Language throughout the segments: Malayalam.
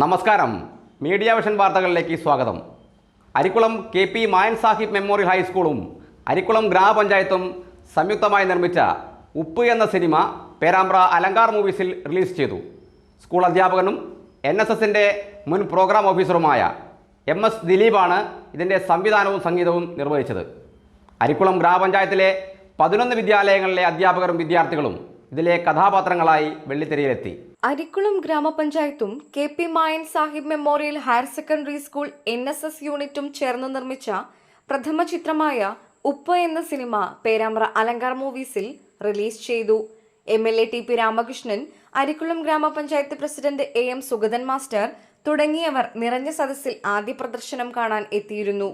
നമസ്കാരം, മീഡിയ വിഷൻ വാർത്തകളിലേക്ക് സ്വാഗതം. അരിക്കുളം കെ.പി. മായൻ സാഹിബ് മെമ്മോറിയൽ ഹൈസ്കൂളും അരിക്കുളം ഗ്രാമപഞ്ചായത്തും സംയുക്തമായി നിർമ്മിച്ച ഉപ്പ് എന്ന സിനിമ പേരാമ്പ്ര അലങ്കാർ മൂവീസിൽ റിലീസ് ചെയ്തു. സ്കൂൾ അധ്യാപകനും NSSന്റെ മുൻ പ്രോഗ്രാം ഓഫീസറുമായ MS ദിലീപാണ് ഇതിൻ്റെ സംവിധാനവും സംഗീതവും നിർവഹിച്ചത്. അരിക്കുളം ഗ്രാമപഞ്ചായത്തിലെ 11 വിദ്യാലയങ്ങളിലെ അധ്യാപകരും വിദ്യാർത്ഥികളും ഇതിലെ കഥാപാത്രങ്ങളായി വെള്ളിത്തിരയിലെത്തി. അരിക്കുളം ഗ്രാമപഞ്ചായത്തും KP. Mayan Sahib memorial higher secondary school NSS യൂണിറ്റും ചേർന്ന് നിർമ്മിച്ച പ്രഥമ ചിത്രമായ ഉപ്പ് എന്ന സിനിമ പേരാമ്പ്ര അലങ്കാർ മൂവീസിൽ റിലീസ് ചെയ്തു. MLA TP Ramakrishnan, Arikkulam grama panchayat president AM Sugathan master തുടങ്ങിയവർ നിറഞ്ഞ സദസ്സിൽ ആദ്യ പ്രദർശനം കാണാൻ എത്തിയിരുന്നു.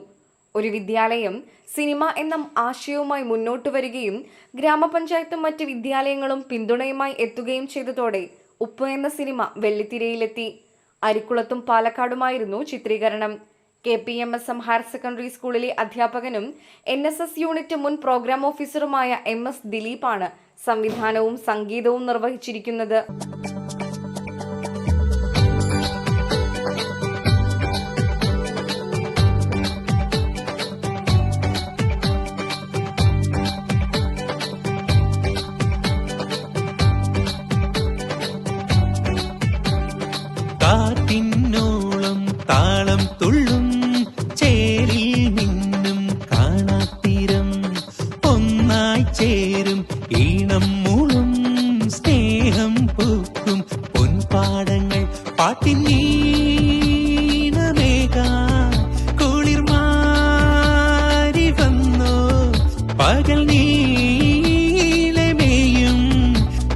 ഒരു വിദ്യാലയം സിനിമ എന്ന ആശയവുമായി മുന്നോട്ട് വരികയും ഗ്രാമപഞ്ചായത്തും മറ്റ് വിദ്യാലയങ്ങളും പിന്തുണയുമായി എത്തുകയും ചെയ്തതോടെ ഉപ്പ് എന്ന സിനിമ വെള്ളിത്തിരയിലെത്തി. അരിക്കുളത്തും പാലക്കാടുമായിരുന്നു ചിത്രീകരണം. KPMSM ഹയർ സെക്കൻഡറി സ്കൂളിലെ അധ്യാപകനും NSS യൂണിറ്റ് മുൻ പ്രോഗ്രാം ഓഫീസറുമായ MS ദിലീപാണ് സംവിധാനവും സംഗീതവും നിർവഹിച്ചിരിക്കുന്നത്. കാറ്റിന്നോളം താളം തുള്ളും ചേരിൽ നിന്നും കാണാത്തീരം ഒന്നായി ചേരും ഈണം മൂളും സ്നേഹം പൂക്കും പൊൻപാടങ്ങൾ പാട്ടിൻ നീണമേകാൻ കുളിർമാരി വന്നോ പകൽ നീലമേയും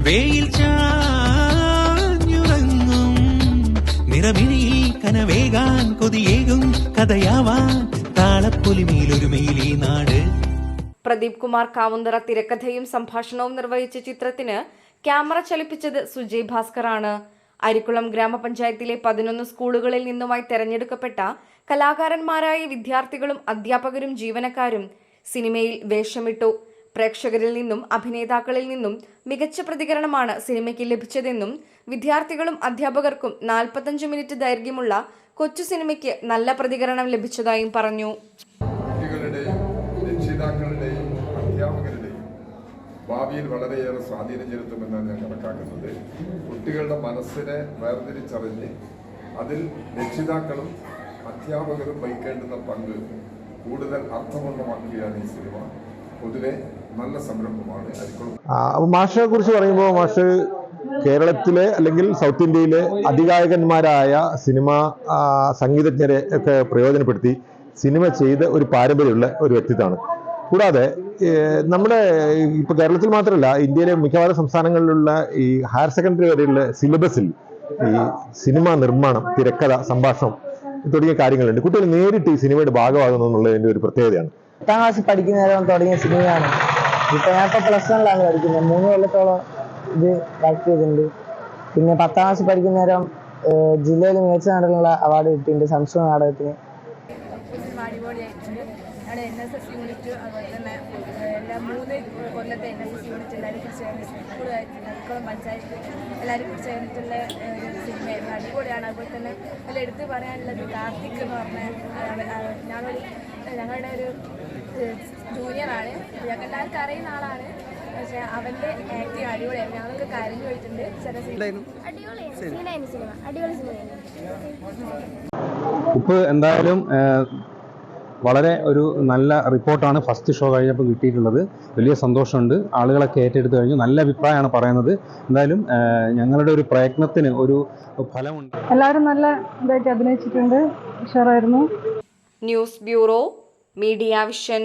വെയിൽ കനവേകാൻ കൊതിയേകും കഥയാവാൻ താളപ്പൊലിമയിലൊരുമയിലേ നാട്. പ്രദീപ് കുമാർ കാവുന്തറ തിരക്കഥയും സംഭാഷണവും നിർവഹിച്ച ചിത്രത്തിന് ക്യാമറ ചലിപ്പിച്ചത് സുജയ് ഭാസ്കർ ആണ്. അരിക്കുളം ഗ്രാമപഞ്ചായത്തിലെ 11 സ്കൂളുകളിൽ നിന്നുമായി തെരഞ്ഞെടുക്കപ്പെട്ട കലാകാരന്മാരായ വിദ്യാർത്ഥികളും അധ്യാപകരും ജീവനക്കാരും സിനിമയിൽ വേഷമിട്ടു. പ്രേക്ഷകരിൽ നിന്നും അഭിനേതാക്കളിൽ നിന്നും മികച്ച പ്രതികരണമാണ് സിനിമയ്ക്ക് ലഭിച്ചതെന്നും വിദ്യാർത്ഥികളും അധ്യാപകർക്കും 45 മിനിറ്റ് ദൈർഘ്യമുള്ള കൊച്ചു സിനിമയ്ക്ക് നല്ല പ്രതികരണം ലഭിച്ചതായും പറഞ്ഞു. കുട്ടികളുടെയും രക്ഷിതാക്കളുടെയും അധ്യാപകരുടെയും ഭാവിയിൽ വളരെയേറെ സ്വാധീനം ചെലുത്തുമെന്നാണ് ഞാൻ കണക്കാക്കുന്നത്. കുട്ടികളുടെ മനസ്സിനെ വേർതിരിച്ചറിഞ്ഞ് അതിൽ രക്ഷിതാക്കളും അധ്യാപകരും വഹിക്കേണ്ടുന്ന പങ്ക് കൂടുതൽ അർത്ഥപൂർണ്ണമാക്കുകയാണ് ഈ സിനിമ. പൊതുവെ നല്ല സംരംഭമാണ് അരിക്കുളം. മാഷിനെ കുറിച്ച് പറയുമ്പോൾ മാഷ് കേരളത്തിലെ അല്ലെങ്കിൽ സൗത്ത് ഇന്ത്യയിലെ അതികായകന്മാരായ സിനിമ സംഗീതജ്ഞരെ ഒക്കെ പ്രയോജനപ്പെടുത്തി സിനിമ ചെയ്ത ഒരു പാരമ്പര്യമുള്ള ഒരു വ്യക്തിത്വമാണ്. കൂടാതെ നമ്മുടെ ഇപ്പോൾ കേരളത്തിൽ മാത്രമല്ല, ഇന്ത്യയിലെ മിക്കവാറും സംസ്ഥാനങ്ങളിലുള്ള ഈ ഹയർ സെക്കൻഡറി വരെയുള്ള സിലബസിൽ ഈ സിനിമ നിർമ്മാണം, തിരക്കഥ, സംഭാഷണം തുടങ്ങിയ കാര്യങ്ങളുണ്ട്. കുട്ടികൾ നേരിട്ട് ഈ സിനിമയുടെ ഭാഗമാകുന്നു എന്നുള്ളതിൻ്റെ ഒരു പ്രത്യേകതയാണ്. 10ാം ക്ലാസ്സിൽ പഠിക്കുന്ന നേരം തുടങ്ങിയ സിനിമയാണ്. ഇപ്പൊ ഞാനിപ്പോ +1 പഠിക്കുന്നത്. 3 കൊല്ലത്തോളം ഇത് വർക്ക് ചെയ്തിട്ടുണ്ട്. പിന്നെ 10ാം ക്ലാസ്സിൽ പഠിക്കുന്ന നേരം ജില്ലയിൽ മികച്ച നടനുള്ള അവാർഡ് കിട്ടിയിട്ടുണ്ട് സംസ്കൃത നാടകത്തിന്. അടിപൊളിയായിട്ടുണ്ട്. ഞങ്ങളുടെ NSS യൂണിറ്റ്, അതുപോലെ തന്നെ എല്ലാ 3 കൊല്ലത്തെ NSS യൂണിറ്റ് എല്ലാവരും കുറിച്ച് സ്കൂളായിട്ടുണ്ട്. അരിക്കുളം പഞ്ചായത്ത് എല്ലാവരും കുറിച്ച് കഴിഞ്ഞിട്ടുള്ള ഒരു സിനിമയായിരുന്നു. അടിപൊളിയാണ്. അതുപോലെ തന്നെ അതിൽ എടുത്ത് പറയാനുള്ളത് കാർത്തിക് എന്ന് പറഞ്ഞ ഞങ്ങളുടെ ഒരു ജൂനിയറാണ്. ഞങ്ങൾക്ക് എല്ലാവർക്കും അറിയുന്ന ആളാണ്. പക്ഷെ അവന്റെ ആക്ടിങ് അടിപൊളിയായിരുന്നു. ഞങ്ങൾക്ക് കരഞ്ഞു പോയിട്ടുണ്ട്. ഉപ്പ് എന്തായാലും വളരെ ഒരു നല്ല റിപ്പോർട്ടാണ് ഫസ്റ്റ് ഷോ കഴിഞ്ഞപ്പോൾ കിട്ടിയിട്ടുള്ളത്. വലിയ സന്തോഷമുണ്ട്. ആളുകളൊക്കെ ഏറ്റെടുത്ത് കഴിഞ്ഞു. നല്ല അഭിപ്രായമാണ് പറയുന്നത്. എന്തായാലും ഞങ്ങളുടെ ഒരു പ്രയത്നത്തിന് ഒരു ഫലമുണ്ട്. എല്ലാവരും നല്ല ഇതായിട്ട് അഭിനയിച്ചിട്ടുണ്ട്. ഉഷാറായിരുന്നു. News bureau, media vision.